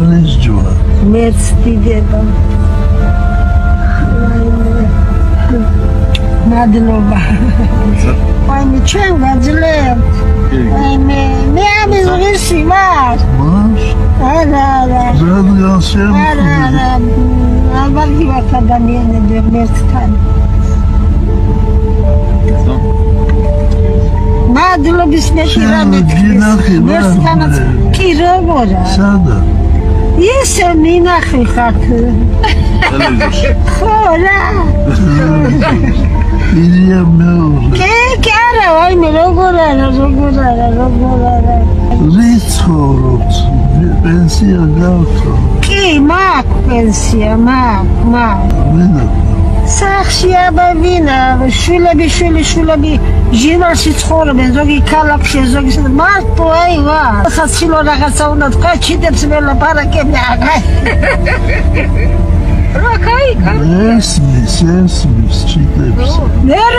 ხრის ჯვარ. მეც დიდება. მადლობა. მე ჩვენ გაძლევთ. მე ამის ვისი ვარ. მას? არა. რადგან შემთხვევით. არა. ალბათ ვარ ადამიანები მერთან. მადლობის მეტი მერთანაც კი როგორა. სადა? ისე მინახე ხარ. ხო რა. ილია მეორე. კი არა, ვაიმე როგორ არა. რიცხოვთ, პენსია გავთო. კი, მაქვს პენსია, მაქვს. სახში აბავინა, შვილები, ჟინაში ცხოვრობენ, ზოგი ქალაქში, ზოგი მარტო აივა. ხაცილო რაღაცა უნდა თქვა, ჩიდებს ველაპარაკები აღარ. რა კაი? ესმის, ჩიტებს. ვერ